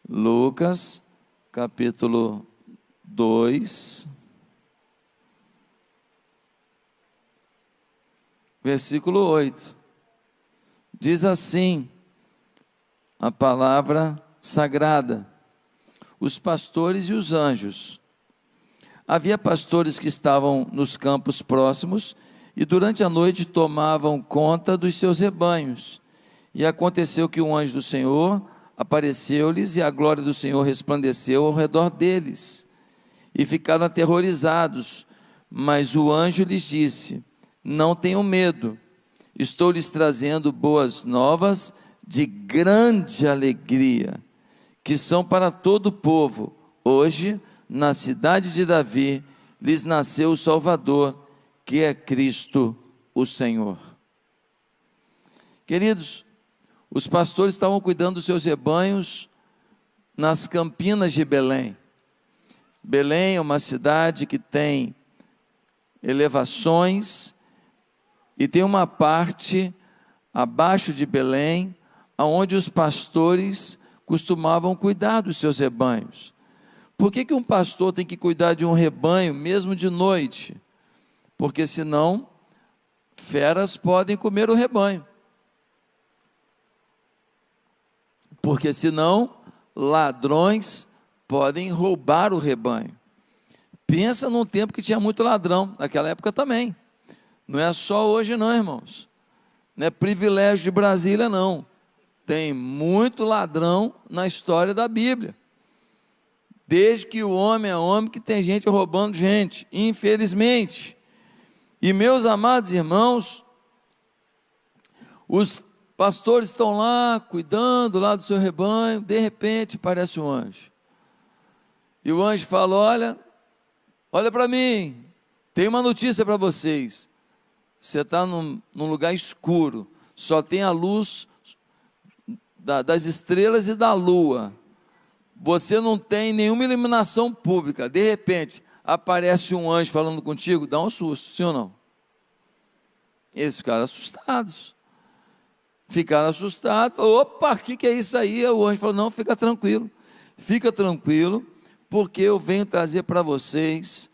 Lucas, capítulo 2, versículo 8. Diz assim a palavra sagrada: os pastores e os anjos. Havia pastores que estavam nos campos próximos e durante a noite tomavam conta dos seus rebanhos. E aconteceu que um anjo do Senhor apareceu-lhes e a glória do Senhor resplandeceu ao redor deles. E ficaram aterrorizados, mas o anjo lhes disse: não tenham medo, estou lhes trazendo boas novas de grande alegria, que são para todo o povo. Hoje, na cidade de Davi, lhes nasceu o Salvador, que é Cristo o Senhor. Queridos, os pastores estavam cuidando dos seus rebanhos nas campinas de Belém. Belém é uma cidade que tem elevações e tem uma parte abaixo de Belém, onde os pastores costumavam cuidar dos seus rebanhos. Por que um pastor tem que cuidar de um rebanho mesmo de noite? Porque senão feras podem comer o rebanho. Porque senão ladrões podem roubar o rebanho. Pensa num tempo que tinha muito ladrão, naquela época também. Não é só hoje não, irmãos. Não é privilégio de Brasília não. Tem muito ladrão na história da Bíblia. Desde que o homem é homem, que tem gente roubando gente, infelizmente. E meus amados irmãos, os pastores estão lá, cuidando lá do seu rebanho, de repente aparece um anjo. E o anjo fala: olha para mim, tem uma notícia para vocês. Você está num lugar escuro, só tem a luz das estrelas e da lua. Você não tem nenhuma iluminação pública. De repente, aparece um anjo falando contigo, dá um susto, sim ou não? Eles ficaram assustados. Opa, o que é isso aí? O anjo falou: não, fica tranquilo, porque eu venho trazer para vocês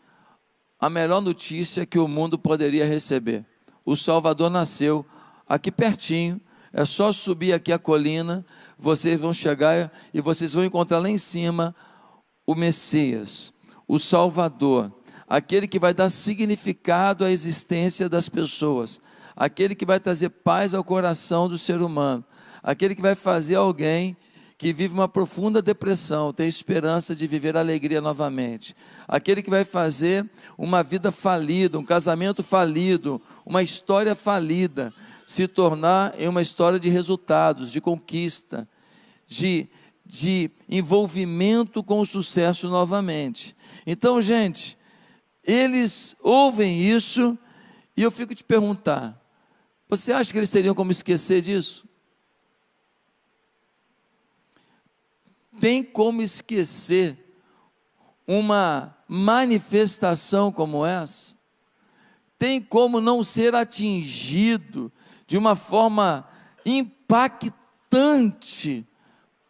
a melhor notícia que o mundo poderia receber. O Salvador nasceu aqui pertinho. É só subir aqui a colina, vocês vão chegar e vocês vão encontrar lá em cima o Messias, o Salvador, aquele que vai dar significado à existência das pessoas, aquele que vai trazer paz ao coração do ser humano, aquele que vai fazer alguém que vive uma profunda depressão ter esperança de viver alegria novamente, aquele que vai fazer uma vida falida, um casamento falido, uma história falida, se tornar em uma história de resultados, de conquista, de envolvimento com o sucesso novamente. Então, gente, eles ouvem isso e eu fico te perguntar: você acha que eles teriam como esquecer disso? Tem como esquecer uma manifestação como essa? Tem como não ser atingido de uma forma impactante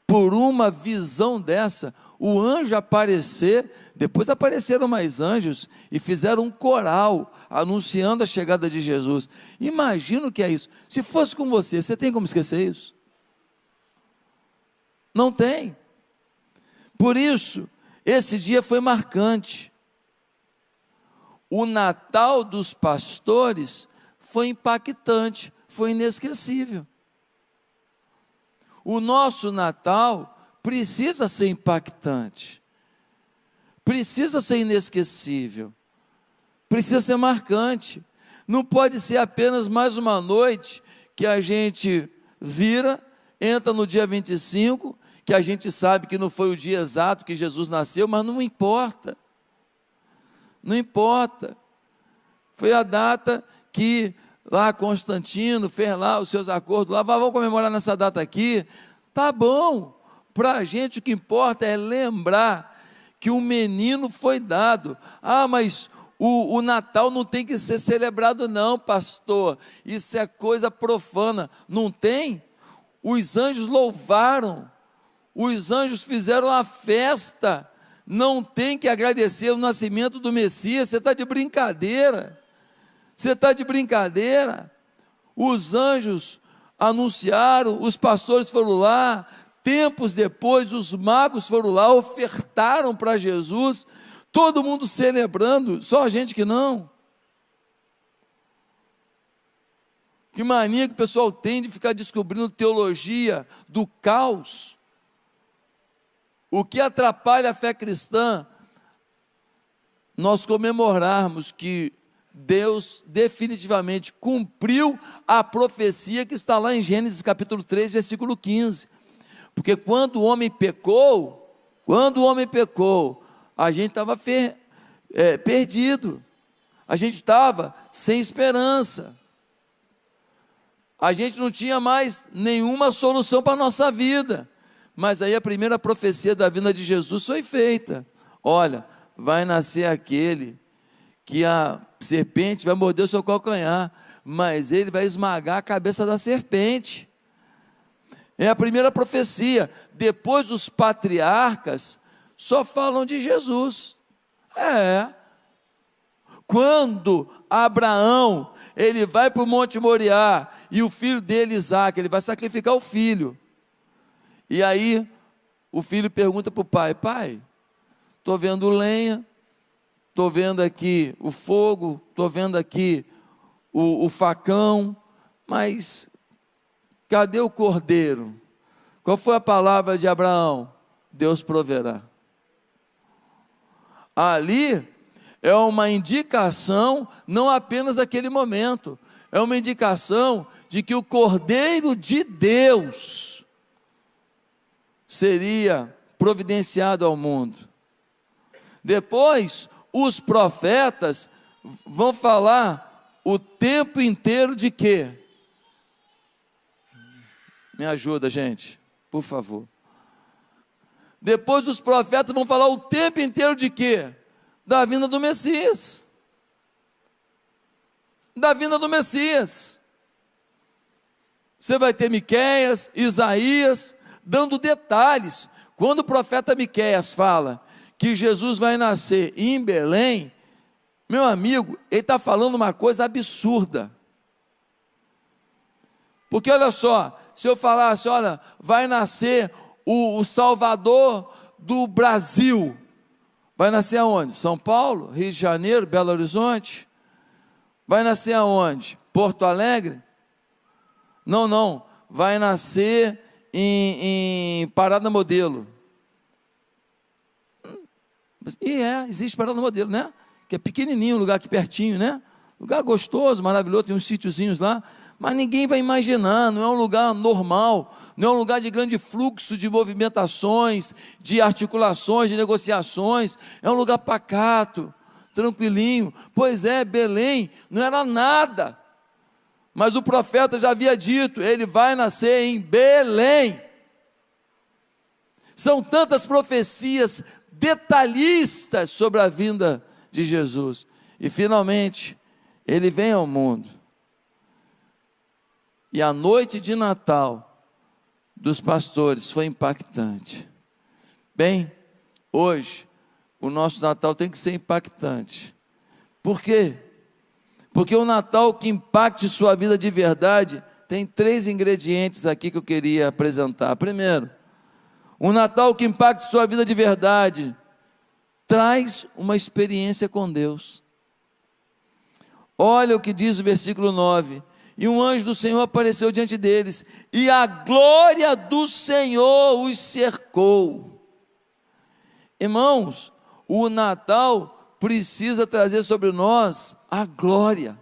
por uma visão dessa? O anjo aparecer, depois apareceram mais anjos e fizeram um coral anunciando a chegada de Jesus. Imagina o que é isso. Se fosse com você, você tem como esquecer isso? Não tem. Por isso, esse dia foi marcante. O Natal dos pastores foi impactante, foi inesquecível. O nosso Natal precisa ser impactante, precisa ser inesquecível, precisa ser marcante. Não pode ser apenas mais uma noite que a gente vira, entra no dia 25, que a gente sabe que não foi o dia exato que Jesus nasceu, mas não importa. Não importa. Foi a data que lá Constantino fez lá os seus acordos, lá vamos comemorar nessa data aqui. Tá bom. Para a gente o que importa é lembrar que um menino foi dado. Ah, mas o Natal não tem que ser celebrado não, pastor. Isso é coisa profana. Não tem? Os anjos louvaram os anjos fizeram a festa, não tem que agradecer o nascimento do Messias. Você está de brincadeira, você está de brincadeira. Os anjos anunciaram, os pastores foram lá, tempos depois os magos foram lá, ofertaram para Jesus, todo mundo celebrando, só a gente que não. Que mania que o pessoal tem de ficar descobrindo teologia do caos. O que atrapalha a fé cristã, nós comemorarmos que Deus definitivamente cumpriu a profecia que está lá em Gênesis capítulo 3, versículo 15. Porque quando o homem pecou, a gente estava perdido, a gente estava sem esperança, a gente não tinha mais nenhuma solução para a nossa vida. Mas aí a primeira profecia da vinda de Jesus foi feita. Olha, vai nascer aquele que a serpente vai morder o seu calcanhar, mas ele vai esmagar a cabeça da serpente. É a primeira profecia. Depois os patriarcas só falam de Jesus. Quando Abraão, ele vai para o Monte Moriá, e o filho dele, Isaque, ele vai sacrificar o filho. E aí, o filho pergunta para o pai: pai, estou vendo lenha, estou vendo aqui o fogo, estou vendo aqui o facão, mas cadê o cordeiro? Qual foi a palavra de Abraão? Deus proverá. Ali é uma indicação, não apenas daquele momento, é uma indicação de que o Cordeiro de Deus seria providenciado ao mundo. Depois, os profetas vão falar o tempo inteiro de quê? Me ajuda, gente, por favor. Depois os profetas vão falar o tempo inteiro de quê? Da vinda do Messias. Da vinda do Messias. Você vai ter Miqueias, Isaías, dando detalhes. Quando o profeta Miqueias fala que Jesus vai nascer em Belém, meu amigo, ele está falando uma coisa absurda. Porque olha só, se eu falasse, olha, vai nascer o Salvador do Brasil, vai nascer aonde? São Paulo, Rio de Janeiro, Belo Horizonte? Vai nascer aonde? Porto Alegre? Não, vai nascer em Parada Modelo. E existe Parada Modelo, né? Que é pequenininho, um lugar aqui pertinho, né? Lugar gostoso, maravilhoso, tem uns sítiozinhos lá, mas ninguém vai imaginar, não é um lugar normal, não é um lugar de grande fluxo de movimentações, de articulações, de negociações, é um lugar pacato, tranquilinho. Pois é, Belém não era nada, mas o profeta já havia dito, ele vai nascer em Belém. São tantas profecias detalhistas sobre a vinda de Jesus, e finalmente, ele vem ao mundo, e a noite de Natal dos pastores foi impactante. Bem, hoje, o nosso Natal tem que ser impactante. Por quê? Porque o Natal que impacte sua vida de verdade, tem 3 ingredientes aqui que eu queria apresentar. Primeiro, um Natal que impacte sua vida de verdade, traz uma experiência com Deus. Olha o que diz o versículo 9, e um anjo do Senhor apareceu diante deles, e a glória do Senhor os cercou. Irmãos, o Natal precisa trazer sobre nós a glória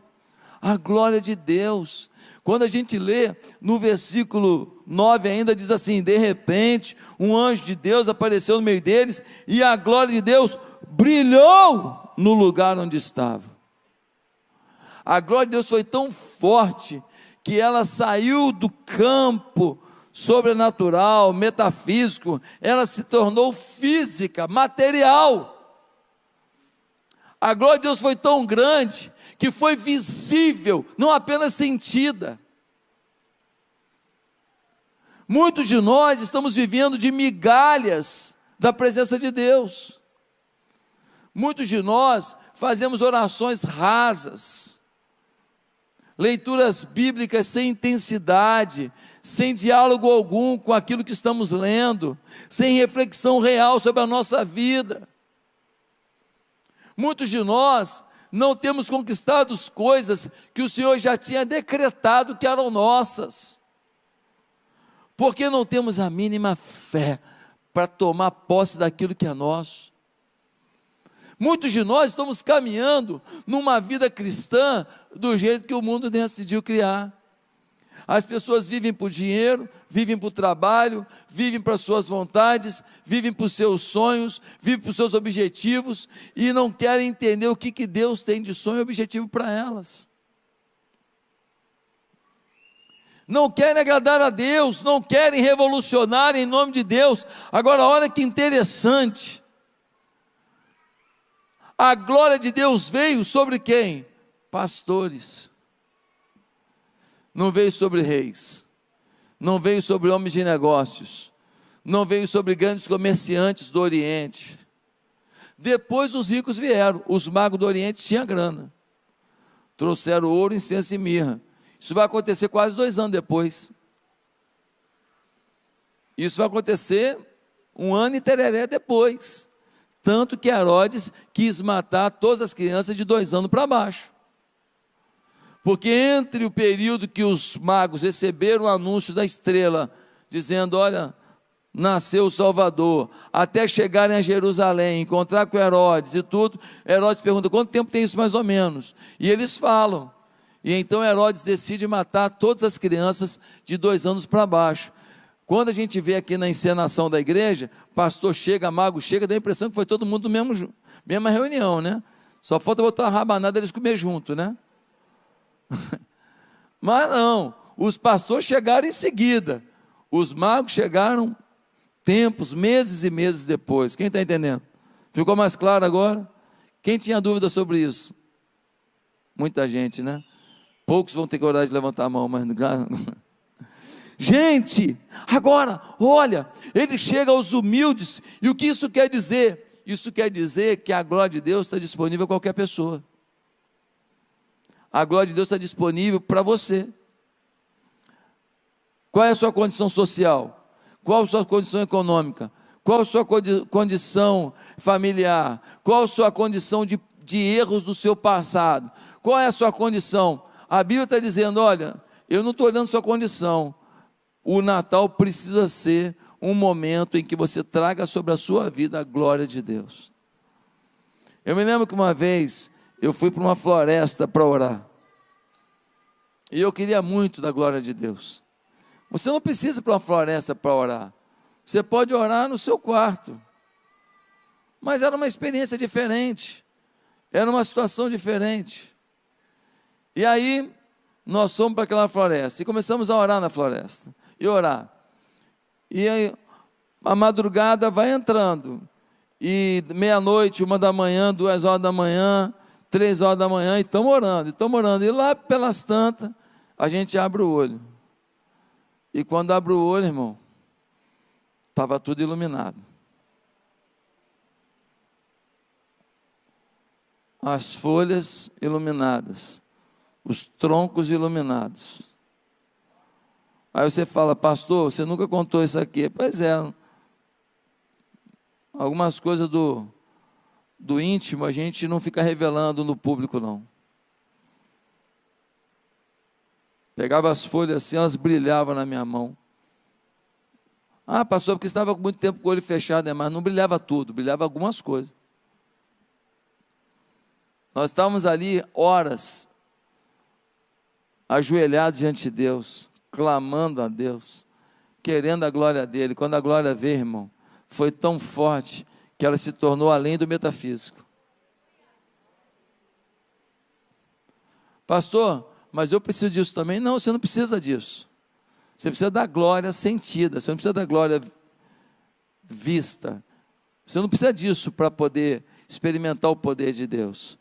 de Deus. Quando a gente lê no versículo 9 ainda diz assim, de repente um anjo de Deus apareceu no meio deles, e a glória de Deus brilhou no lugar onde estava. A glória de Deus foi tão forte, que ela saiu do campo sobrenatural, metafísico, ela se tornou física, material. A glória de Deus foi tão grande, que foi visível, não apenas sentida. Muitos de nós estamos vivendo de migalhas da presença de Deus. Muitos de nós fazemos orações rasas, leituras bíblicas sem intensidade, sem diálogo algum com aquilo que estamos lendo, sem reflexão real sobre a nossa vida. Muitos de nós não temos conquistado as coisas que o Senhor já tinha decretado que eram nossas, porque não temos a mínima fé para tomar posse daquilo que é nosso. Muitos de nós estamos caminhando numa vida cristã do jeito que o mundo decidiu criar. As pessoas vivem por dinheiro, vivem por trabalho, vivem para suas vontades, vivem por seus sonhos, vivem por seus objetivos e não querem entender o que Deus tem de sonho e objetivo para elas. Não querem agradar a Deus, não querem revolucionar em nome de Deus. Agora, olha que interessante. A glória de Deus veio sobre quem? Pastores. Não veio sobre reis, não veio sobre homens de negócios, não veio sobre grandes comerciantes do Oriente. Depois os ricos vieram, os magos do Oriente tinham grana, trouxeram ouro, incenso e mirra. Isso vai acontecer quase 2 anos depois. Isso vai acontecer 1 ano e tereré depois. Tanto que Herodes quis matar todas as crianças de 2 anos para baixo. Porque entre o período que os magos receberam o anúncio da estrela, dizendo, olha, nasceu o Salvador, até chegarem a Jerusalém, encontrar com Herodes e tudo, Herodes pergunta, quanto tempo tem isso mais ou menos? E eles falam, e então Herodes decide matar todas as crianças de 2 anos para baixo. Quando a gente vê aqui na encenação da igreja, pastor chega, mago chega, dá a impressão que foi todo mundo no mesma reunião, né? Só falta botar uma rabanada e eles comer junto, né? Mas não, os pastores chegaram em seguida, os magos chegaram tempos, meses e meses depois. Quem está entendendo? Ficou mais claro agora? Quem tinha dúvida sobre isso? Muita gente, né? Poucos vão ter coragem de levantar a mão, mas gente, agora, olha, ele chega aos humildes, e o que isso quer dizer? Isso quer dizer que a glória de Deus está disponível a qualquer pessoa. A glória de Deus está disponível para você. Qual é a sua condição social? Qual a sua condição econômica? Qual a sua condição familiar? Qual a sua condição de erros do seu passado? Qual é a sua condição? A Bíblia está dizendo, olha, eu não estou olhando sua condição. O Natal precisa ser um momento em que você traga sobre a sua vida a glória de Deus. Eu me lembro que uma vez eu fui para uma floresta para orar, e eu queria muito da glória de Deus. Você não precisa ir para uma floresta para orar, você pode orar no seu quarto, mas era uma experiência diferente, era uma situação diferente. E aí, nós fomos para aquela floresta, e começamos a orar na floresta, e orar, e aí, a madrugada vai entrando, e meia-noite, 1 da manhã, 2 horas da manhã, 3 horas da manhã, e estamos orando, e lá pelas tantas, a gente abre o olho, e quando abre o olho, irmão, estava tudo iluminado, as folhas iluminadas, os troncos iluminados. Aí você fala, pastor, você nunca contou isso aqui. Pois é, algumas coisas do íntimo a gente não fica revelando no público, não. Pegava as folhas assim, elas brilhavam na minha mão. Ah, pastor, porque estava com muito tempo com o olho fechado, né? Mas não brilhava tudo, brilhava algumas coisas. Nós estávamos ali horas, ajoelhados diante de Deus, clamando a Deus, querendo a glória dele. Quando a glória veio, irmão, foi tão forte que ela se tornou além do metafísico. Pastor, mas eu preciso disso também? Não, você não precisa disso. Você precisa da glória sentida, você não precisa da glória vista. Você não precisa disso para poder experimentar o poder de Deus.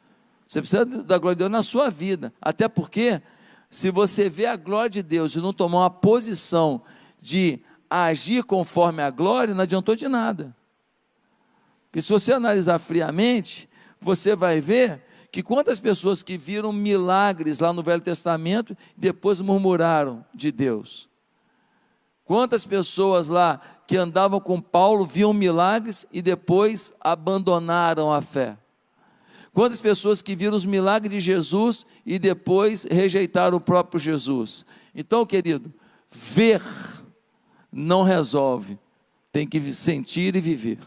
Você precisa da glória de Deus na sua vida, até porque se você vê a glória de Deus e não tomar uma posição de agir conforme a glória, não adiantou de nada. Porque se você analisar friamente, você vai ver que quantas pessoas que viram milagres lá no Velho Testamento, depois murmuraram de Deus. Quantas pessoas lá que andavam com Paulo, viam milagres e depois abandonaram a fé. Quantas pessoas que viram os milagres de Jesus e depois rejeitaram o próprio Jesus. Então, querido, ver não resolve, tem que sentir e viver.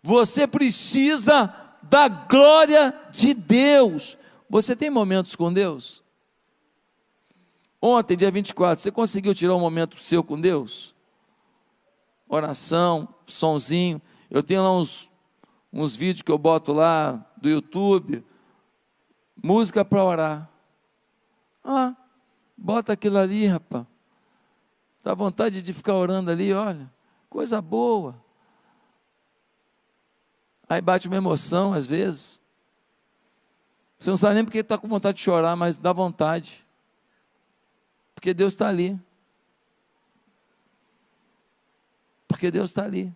Você precisa da glória de Deus. Você tem momentos com Deus? Ontem, dia 24, você conseguiu tirar um momento seu com Deus? Oração, sonzinho. Eu tenho lá uns vídeos que eu boto lá do YouTube, música para orar. Bota aquilo ali, rapaz. Dá vontade de ficar orando ali, olha, coisa boa. Aí bate uma emoção às vezes. Você não sabe nem porque está com vontade de chorar, mas dá vontade. Porque Deus está ali. Porque Deus está ali.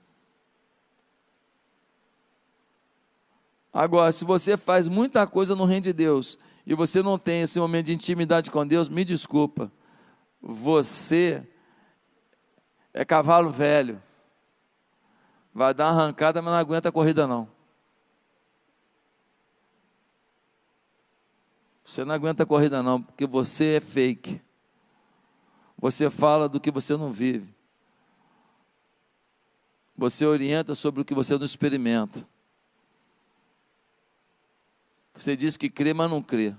Agora, se você faz muita coisa no reino de Deus e você não tem esse momento de intimidade com Deus, me desculpa, você é cavalo velho, vai dar uma arrancada, mas não aguenta a corrida não. Você não aguenta a corrida não, porque você é fake, você fala do que você não vive, você orienta sobre o que você não experimenta. Você diz que crê, mas não crê.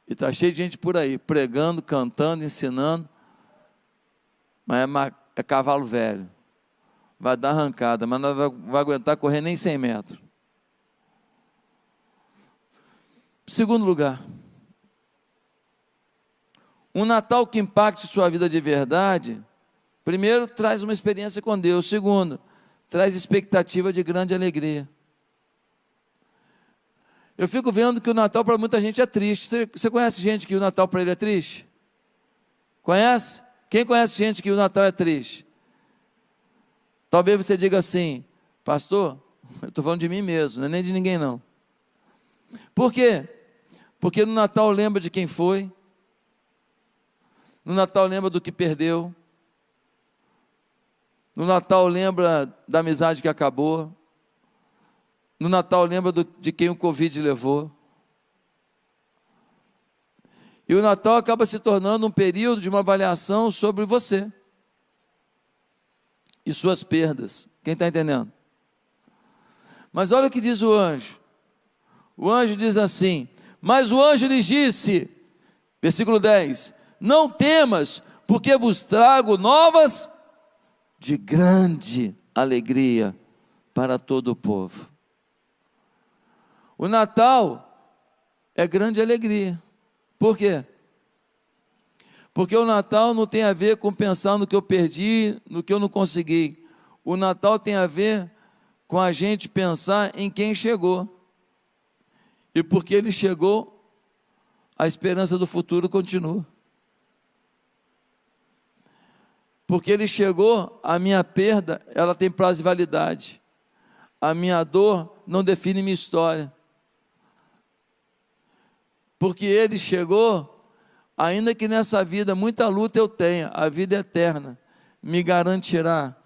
E está cheio de gente por aí, pregando, cantando, ensinando, mas é cavalo velho. Vai dar arrancada, mas não vai aguentar correr nem 100 metros. Segundo lugar, um Natal que impacte sua vida de verdade, primeiro, traz uma experiência com Deus. Segundo, traz expectativa de grande alegria. Eu fico vendo que o Natal para muita gente é triste. Você conhece gente que o Natal para ele é triste? Conhece? Quem conhece gente que o Natal é triste? Talvez você diga assim, pastor, eu estou falando de mim mesmo, não é nem de ninguém não. Por quê? Porque no Natal lembra de quem foi, no Natal lembra do que perdeu, no Natal lembra da amizade que acabou, no Natal lembra de quem o Covid levou. E o Natal acaba se tornando um período de uma avaliação sobre você e suas perdas. Quem está entendendo? Mas olha o que diz o anjo. O anjo diz assim, mas o anjo lhes disse, versículo 10, não temas, porque vos trago novas de grande alegria para todo o povo. O Natal é grande alegria. Por quê? Porque o Natal não tem a ver com pensar no que eu perdi, no que eu não consegui. O Natal tem a ver com a gente pensar em quem chegou. E porque ele chegou, a esperança do futuro continua. Porque ele chegou, a minha perda, ela tem prazo de validade. A minha dor não define minha história. Porque ele chegou, ainda que nessa vida muita luta eu tenha, a vida eterna me garantirá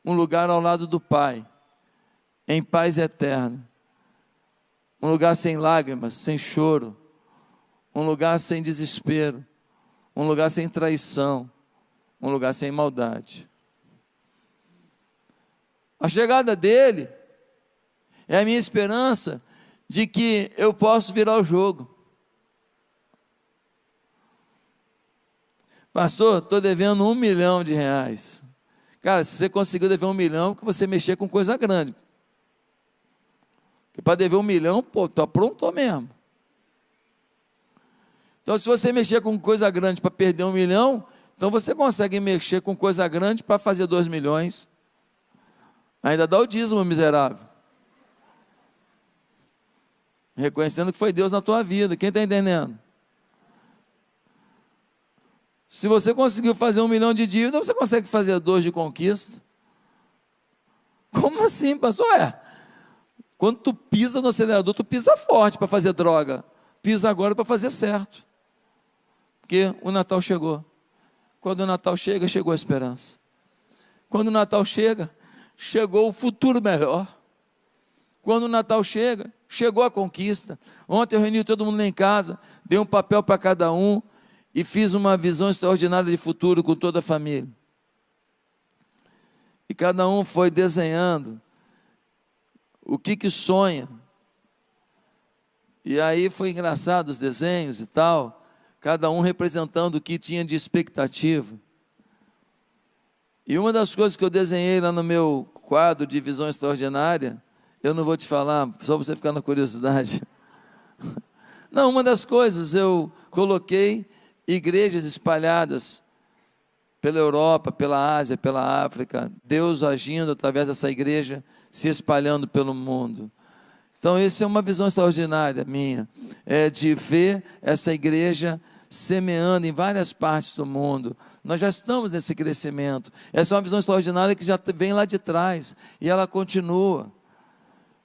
um lugar ao lado do Pai, em paz eterna, um lugar sem lágrimas, sem choro, um lugar sem desespero, um lugar sem traição, um lugar sem maldade. A chegada dele é a minha esperança de que eu posso virar o jogo. Pastor, estou devendo R$1 milhão. Cara, se você conseguiu dever 1 milhão, que você mexer com coisa grande. Porque para dever 1 milhão, pô, tu aprontou mesmo. Então, se você mexer com coisa grande para perder 1 milhão, então você consegue mexer com coisa grande para fazer 2 milhões. Ainda dá o dízimo, miserável. Reconhecendo que foi Deus na tua vida. Quem está entendendo? Se você conseguiu fazer 1 milhão de dívida, você consegue fazer 2 de conquista. Como assim, pastor? Quando tu pisa no acelerador, tu pisa forte para fazer droga. Pisa agora para fazer certo. Porque o Natal chegou. Quando o Natal chega, chegou a esperança. Quando o Natal chega, chegou o futuro melhor. Quando o Natal chega, chegou a conquista. Ontem eu reuni todo mundo lá em casa, dei um papel para cada um e fiz uma visão extraordinária de futuro com toda a família. E cada um foi desenhando o que sonha. E aí foi engraçado os desenhos e tal, cada um representando o que tinha de expectativa. E uma das coisas que eu desenhei lá no meu quadro de visão extraordinária, eu não vou te falar, só para você ficar na curiosidade. Não, uma das coisas eu coloquei igrejas espalhadas pela Europa, pela Ásia, pela África, Deus agindo através dessa igreja, se espalhando pelo mundo. Então, essa é uma visão extraordinária minha, é de ver essa igreja semeando em várias partes do mundo. Nós já estamos nesse crescimento. Essa é uma visão extraordinária que já vem lá de trás, e ela continua,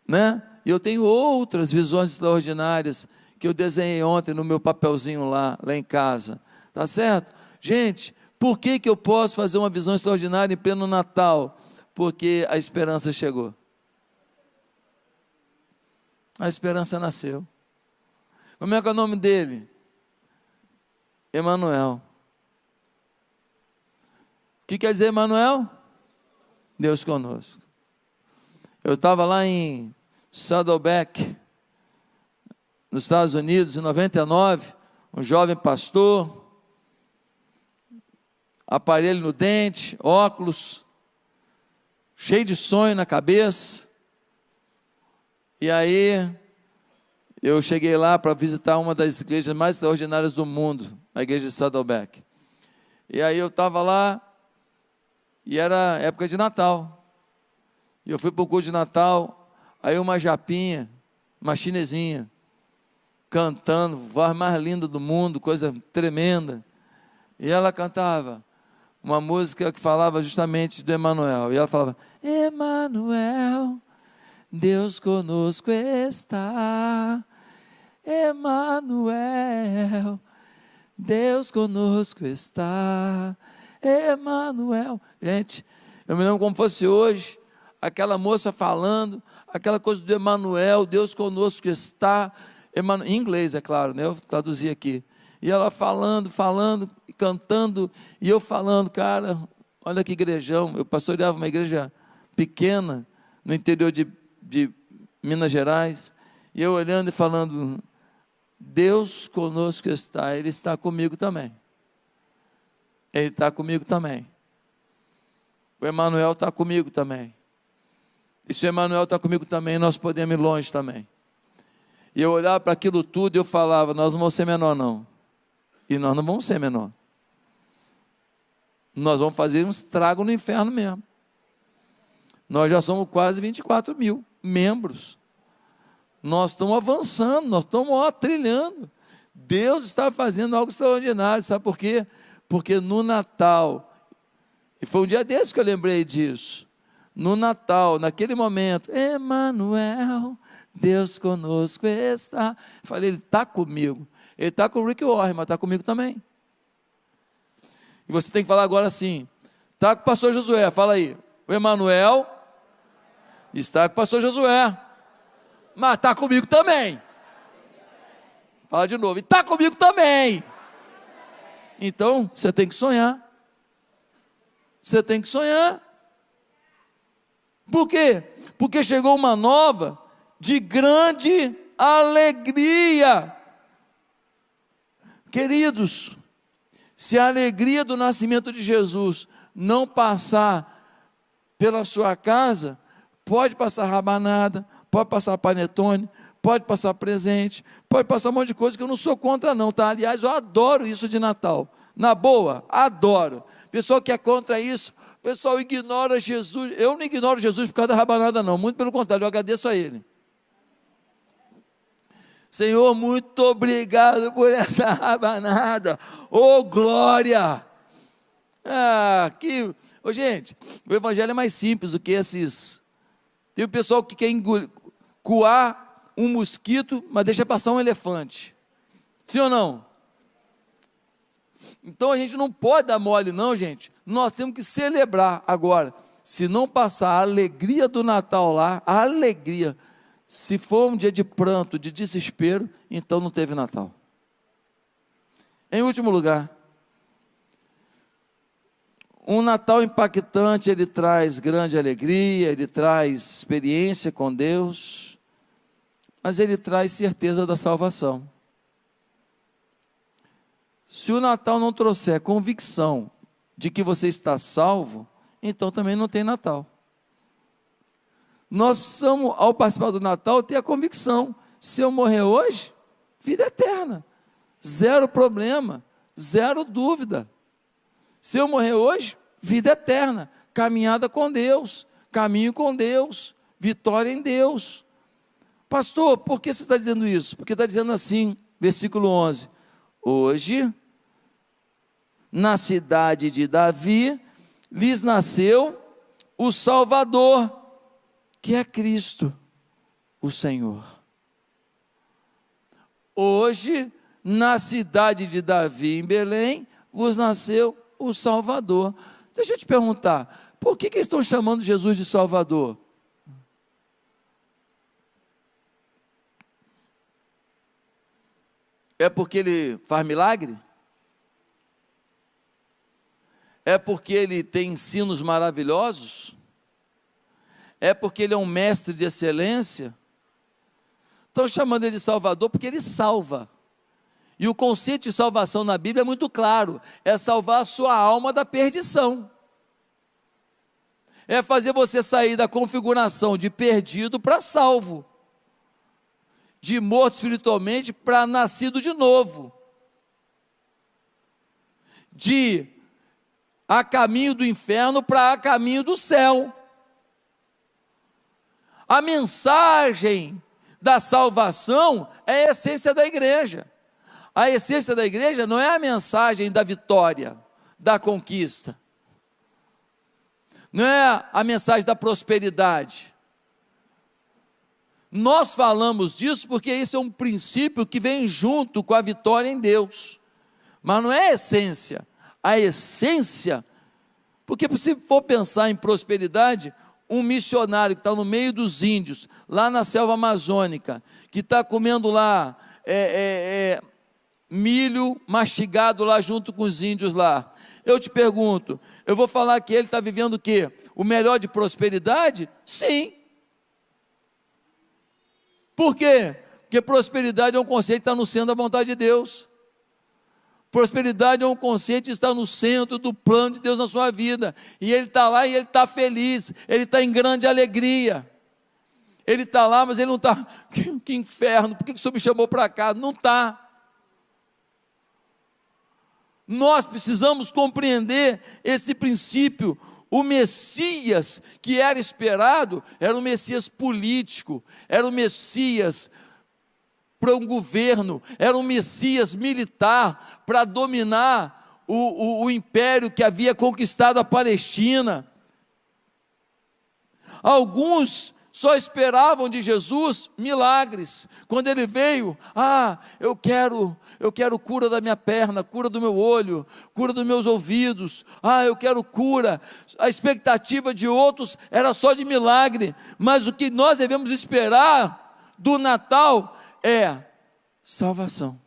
né? E eu tenho outras visões extraordinárias que eu desenhei ontem no meu papelzinho lá em casa, tá certo? Gente, por que eu posso fazer uma visão extraordinária em pleno Natal? Porque a esperança chegou. A esperança nasceu. Como é que é o nome dele? Emanuel. O que quer dizer Emanuel? Deus conosco. Eu estava lá em Saddleback, nos Estados Unidos, em 99, um jovem pastor, aparelho no dente, óculos, cheio de sonho na cabeça. E aí, eu cheguei lá para visitar uma das igrejas mais extraordinárias do mundo, a igreja de Saddleback. E aí eu estava lá, e era época de Natal. E eu fui para o culto de Natal, aí uma japinha, uma chinesinha, cantando, voz mais linda do mundo, coisa tremenda. E ela cantava uma música que falava justamente do Emanuel. E ela falava, Emanuel, Deus conosco está. Emanuel, Deus conosco está. Emanuel. Gente, eu me lembro como fosse hoje, aquela moça falando, aquela coisa do Emanuel, Deus conosco está. Em inglês, é claro, né? Eu traduzi aqui. E ela falando, cantando, e eu falando, cara, olha que igrejão. Eu pastoreava uma igreja pequena, no interior de Minas Gerais, e eu olhando e falando, Deus conosco está, Ele está comigo também. Ele está comigo também. O Emanuel está comigo também. E se o Emanuel está comigo também, nós podemos ir longe também. E eu olhava para aquilo tudo e eu falava, nós não vamos ser menor não. E nós não vamos ser menor. Nós vamos fazer um estrago no inferno mesmo. Nós já somos quase 24 mil membros. Nós estamos avançando, nós estamos trilhando. Deus está fazendo algo extraordinário, sabe por quê? Porque no Natal, e foi um dia desse que eu lembrei disso, no Natal, naquele momento, Emanuel, Deus conosco está. Eu falei, Ele está comigo. Ele está com o Rick Warren, mas está comigo também. E você tem que falar agora assim, está com o pastor Josué, fala aí, o Emanuel está com o pastor Josué, mas está comigo também. Fala de novo, e está comigo também. Então, você tem que sonhar. Você tem que sonhar. Por quê? Porque chegou uma nova de grande alegria. Queridos, se a alegria do nascimento de Jesus não passar pela sua casa, pode passar rabanada, pode passar panetone, pode passar presente, pode passar um monte de coisa que eu não sou contra não, tá? Aliás, eu adoro isso de Natal, na boa, adoro. Pessoal que é contra isso, o pessoal ignora Jesus. Eu não ignoro Jesus por causa da rabanada não, muito pelo contrário, eu agradeço a Ele. Senhor, muito obrigado por essa rabanada. Oh, glória! Gente, o evangelho é mais simples do que esses. Tem o pessoal que quer coar um mosquito, mas deixa passar um elefante. Sim ou não? Então a gente não pode dar mole não, gente. Nós temos que celebrar. Agora, se não passar a alegria do Natal lá, a alegria, se for um dia de pranto, de desespero, então não teve Natal. Em último lugar, um Natal impactante, ele traz grande alegria, ele traz experiência com Deus, mas ele traz certeza da salvação. Se o Natal não trouxer convicção de que você está salvo, então também não tem Natal. Nós precisamos, ao participar do Natal, ter a convicção: se eu morrer hoje, vida eterna, zero problema, zero dúvida. Se eu morrer hoje, vida eterna, caminhada com Deus, caminho com Deus, vitória em Deus. Pastor, por que você está dizendo isso? Porque está dizendo assim, versículo 11: hoje, na cidade de Davi, lhes nasceu o Salvador, que é Cristo, o Senhor. Hoje, na cidade de Davi, em Belém, vos nasceu o Salvador. Deixa eu te perguntar, por que eles estão chamando Jesus de Salvador? É porque ele faz milagre? É porque ele tem ensinos maravilhosos? É porque ele é um mestre de excelência? Estão chamando ele de Salvador porque ele salva. E o conceito de salvação na Bíblia é muito claro: é salvar a sua alma da perdição. É fazer você sair da configuração de perdido para salvo, de morto espiritualmente para nascido de novo, de a caminho do inferno para a caminho do céu. A mensagem da salvação é a essência da igreja. A essência da igreja não é a mensagem da vitória, da conquista, não é a mensagem da prosperidade. Nós falamos disso porque isso é um princípio que vem junto com a vitória em Deus, mas não é a essência. A essência, porque se for pensar em prosperidade, um missionário que está no meio dos índios, lá na selva amazônica, que está comendo lá milho mastigado lá junto com os índios lá, eu te pergunto, eu vou falar que ele está vivendo o quê? O melhor de prosperidade? Sim. Por quê? Porque prosperidade é um conceito que está no centro da vontade de Deus. Prosperidade é um conceito que está no centro do plano de Deus na sua vida, e ele está lá e ele está feliz, ele está em grande alegria, ele está lá, mas ele não está, que inferno, por que o Senhor me chamou para cá? Não está. Nós precisamos compreender esse princípio. O Messias que era esperado, era um Messias político, era um Messias para um governo, era um Messias militar para dominar o império que havia conquistado a Palestina. Alguns só esperavam de Jesus milagres. Quando ele veio, eu quero cura da minha perna, cura do meu olho, cura dos meus ouvidos, eu quero cura. A expectativa de outros era só de milagre, mas o que nós devemos esperar do Natal é salvação.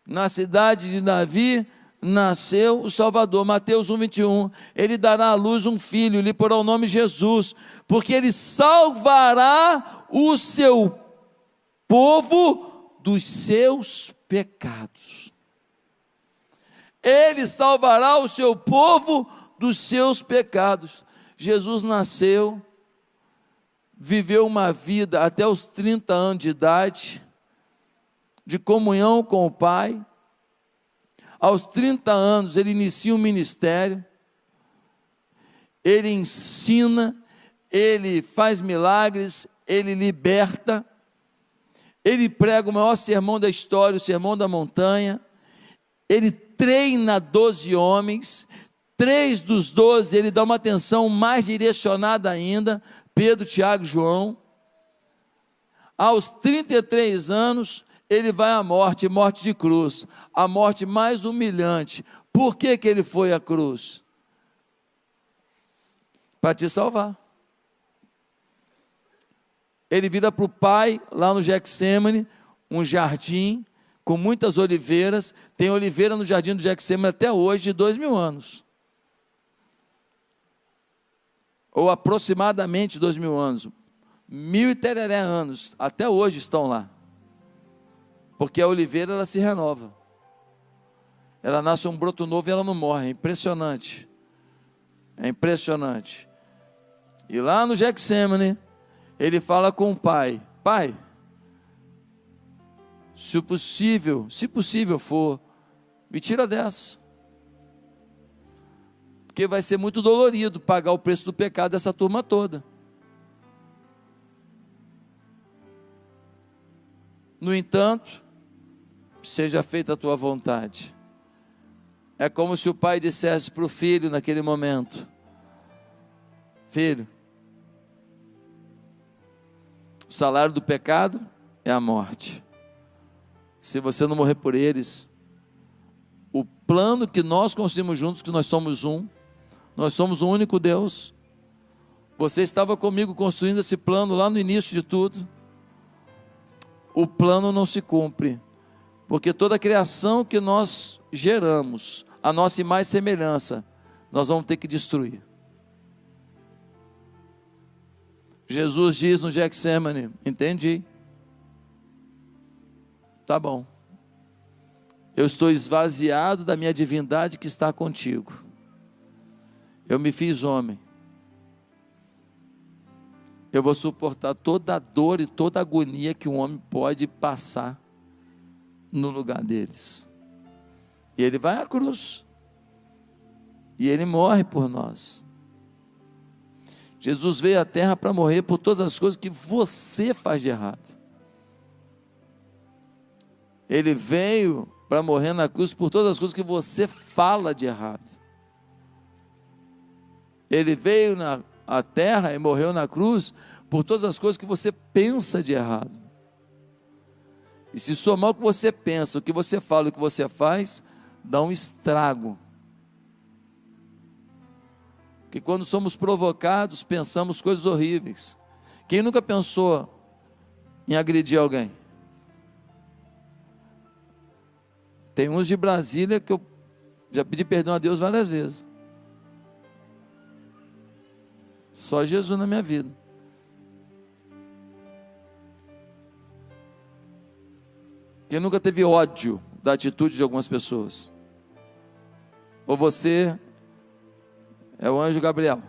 Na cidade de Davi nasceu o Salvador. Mateus 1:21, ele dará à luz um filho, lhe porá o nome Jesus, porque ele salvará o seu povo dos seus pecados. Ele salvará o seu povo dos seus pecados. Jesus nasceu, viveu uma vida até os 30 anos de idade, de comunhão com o Pai. Aos 30 anos ele inicia um ministério, ele ensina, ele faz milagres, ele liberta, Ele prega o maior sermão da história, o Sermão da Montanha. Ele treina 12 homens, 3 dos 12 ele dá uma atenção mais direcionada ainda, Pedro, Tiago e João. Aos 33 anos, ele vai à morte, morte de cruz, a morte mais humilhante. Por que ele foi à cruz? Para te salvar. Ele vira para o pai, lá no Getsêmani, um jardim com muitas oliveiras. Tem oliveira no jardim do Getsêmani até hoje, de 2000 anos. Ou aproximadamente 2000 anos. 1000 e tereré anos, até hoje estão lá. Porque a oliveira, ela se renova. Ela nasce um broto novo e ela não morre. É impressionante. É impressionante. E lá no Getsêmani, ele fala com o pai: pai, se possível for, me tira dessa. Porque vai ser muito dolorido pagar o preço do pecado dessa turma toda. No entanto, seja feita a tua vontade. É como se o pai dissesse para o filho naquele momento: filho, o salário do pecado é a morte. Se você não morrer por eles, o plano que nós construímos juntos, que nós somos um único Deus. Você estava comigo construindo esse plano lá no início de tudo. O plano não se cumpre, porque toda a criação que nós geramos, a nossa imagem e semelhança, nós vamos ter que destruir. Jesus diz no Getsêmani: entendi, tá bom, eu estou esvaziado da minha divindade que está contigo, eu me fiz homem, eu vou suportar toda a dor e toda a agonia que um homem pode passar no lugar deles. E ele vai à cruz, e ele morre por nós. Jesus veio à terra para morrer por todas as coisas que você faz de errado. Ele veio para morrer na cruz por todas as coisas que você fala de errado. Ele veio à terra e morreu na cruz por todas as coisas que você pensa de errado. E se somar o que você pensa, o que você fala, o que você faz, dá um estrago. Que quando somos provocados, pensamos coisas horríveis. Quem nunca pensou em agredir alguém? Tem uns de Brasília que eu já pedi perdão a Deus várias vezes. Só Jesus na minha vida. Quem nunca teve ódio da atitude de algumas pessoas? Ou você é o anjo Gabriel?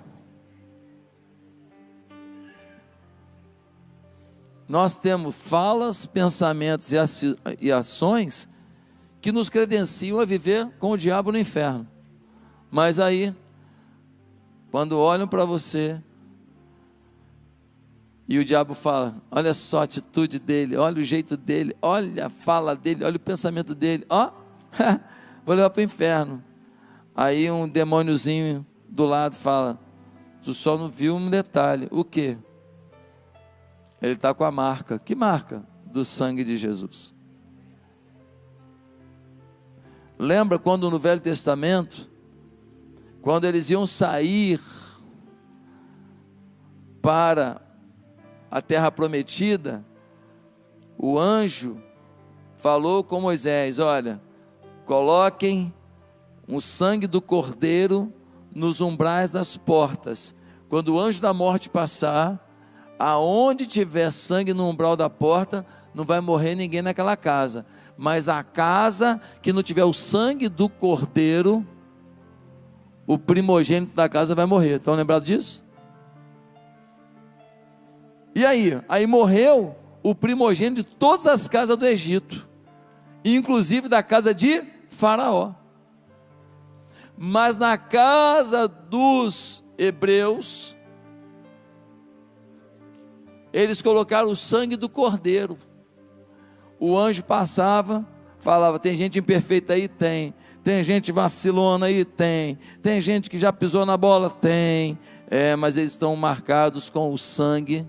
Nós temos falas, pensamentos e ações que nos credenciam a viver com o diabo no inferno. Mas aí, quando olham para você e o diabo fala: olha só a atitude dele, olha o jeito dele, olha a fala dele, olha o pensamento dele, ó, vou levar para o inferno. Aí um demôniozinho do lado fala: tu só não viu um detalhe. O quê? Ele está com a marca. Que marca? Do sangue de Jesus. Lembra quando no Velho Testamento, quando eles iam sair para a terra prometida, o anjo falou com Moisés: olha, coloquem o sangue do cordeiro nos umbrais das portas. Quando o anjo da morte passar, aonde tiver sangue no umbral da porta, não vai morrer ninguém naquela casa. Mas a casa que não tiver o sangue do cordeiro, o primogênito da casa vai morrer. Estão lembrados disso? E aí? Aí morreu o primogênito de todas as casas do Egito, inclusive da casa de Faraó. Mas na casa dos hebreus, eles colocaram o sangue do cordeiro. o anjo passava, falava: tem gente imperfeita aí? Tem. Tem gente vacilona aí? Tem. Tem gente que já pisou na bola? Tem. Mas eles estão marcados com o sangue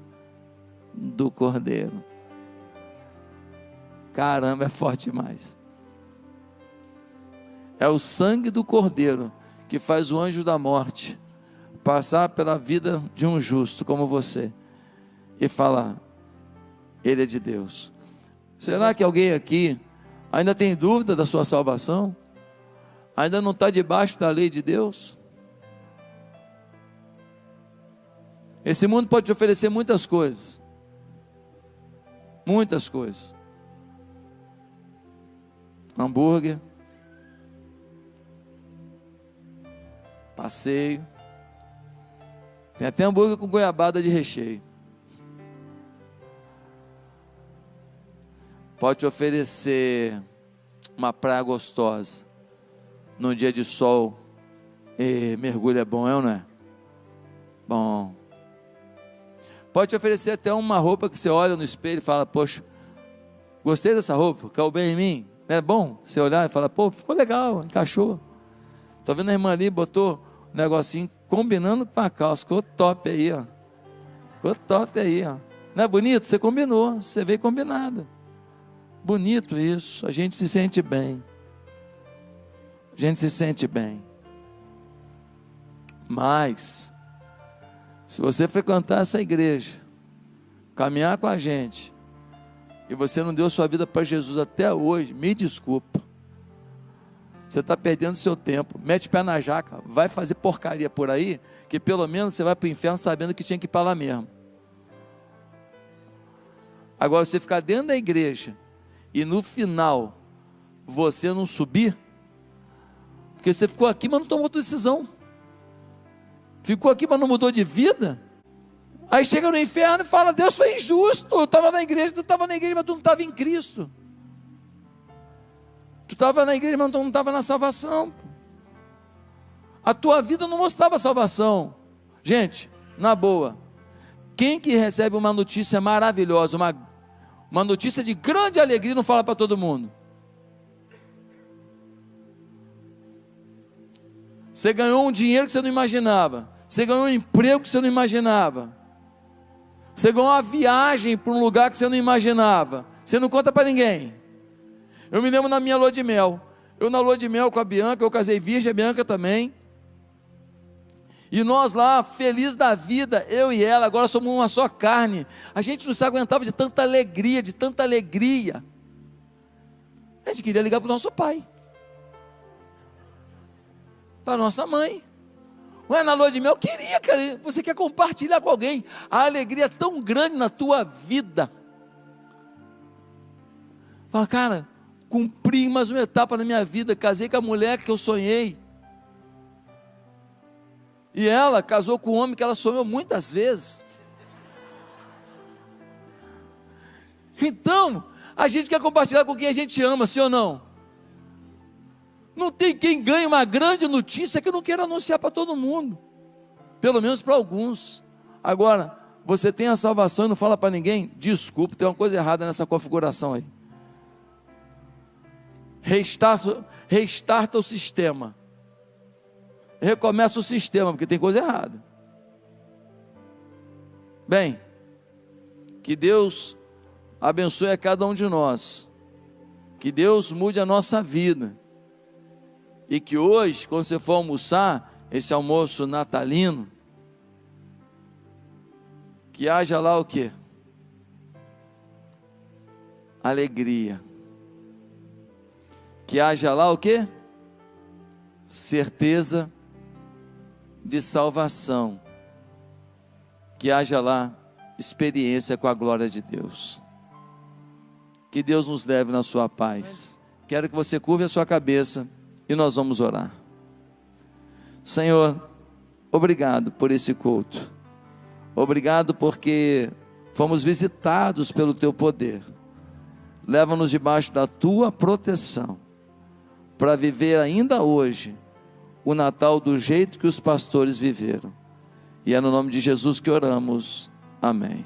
do Cordeiro. Caramba, é forte demais. É o sangue do Cordeiro que faz o anjo da morte passar pela vida de um justo como você e falar: ele é de Deus. Será que alguém aqui ainda tem dúvida da sua salvação? Ainda não está debaixo da lei de Deus? Esse mundo pode te oferecer muitas coisas. Muitas coisas. Hambúrguer, passeio, tem até hambúrguer com goiabada de recheio. Pode te oferecer uma praia gostosa, num dia de sol, e mergulho é bom, é ou não é? Bom. Pode te oferecer até uma roupa que você olha no espelho e fala: poxa, gostei dessa roupa, caiu bem em mim. É bom você olhar e falar: pô, ficou legal, encaixou. Estou vendo a irmã ali, botou um negocinho combinando com a calça, ficou top aí, ó. Ficou top aí, ó. Não é bonito? Você combinou, você veio combinado. Bonito isso, a gente se sente bem. A gente se sente bem. Mas, se você frequentar essa igreja, caminhar com a gente, e você não deu sua vida para Jesus até hoje, me desculpa. Você está perdendo seu tempo. Mete o pé na jaca, vai fazer porcaria por aí, que pelo menos você vai para o inferno sabendo que tinha que ir para lá mesmo. Agora, você ficar dentro da igreja e no final você não subir, porque você ficou aqui, mas não tomou decisão. Ficou aqui, mas não mudou de vida. Aí chega no inferno e fala: Deus foi injusto. Eu estava na igreja, tu estava na igreja, mas tu não estava em Cristo. Tu estava na igreja, mas tu não estava na salvação. A tua vida não mostrava salvação. Gente, na boa, quem que recebe uma notícia maravilhosa, uma notícia de grande alegria, e não fala para todo mundo? Você ganhou um dinheiro que você não imaginava. Você ganhou um emprego que você não imaginava. Você ganhou uma viagem para um lugar que você não imaginava. Você não conta para ninguém. Eu me lembro na minha lua de mel. Eu na lua de mel com a Bianca, eu casei virgem, a Bianca também. E nós lá, felizes da vida, eu e ela, agora somos uma só carne. A gente não se aguentava de tanta alegria, de tanta alegria. A gente queria ligar para o nosso pai, para a nossa mãe. Ué, na lua de mel, queria, cara, você quer compartilhar com alguém a alegria tão grande na tua vida. Fala: cara, cumpri mais uma etapa na minha vida, casei com a mulher que eu sonhei. E ela casou com um homem que ela sonhou muitas vezes. Então, a gente quer compartilhar com quem a gente ama, sim ou não? Não tem quem ganhe uma grande notícia que eu não queira anunciar para todo mundo, pelo menos para alguns. Agora, você tem a salvação e não fala para ninguém? Desculpa, tem uma coisa errada nessa configuração aí. Restarta o sistema, recomeça o sistema, porque tem coisa errada. Bem, que Deus abençoe a cada um de nós, que Deus mude a nossa vida, e que hoje, quando você for almoçar, esse almoço natalino, que haja lá o quê? Alegria. Que haja lá o quê? Certeza de salvação. Que haja lá experiência com a glória de Deus. Que Deus nos leve na sua paz. Quero que você curve a sua cabeça e nós vamos orar. Senhor, obrigado por esse culto. Obrigado porque fomos visitados pelo teu poder. Leva-nos debaixo da tua proteção, para viver ainda hoje o Natal do jeito que os pastores viveram. E é no nome de Jesus que oramos. Amém.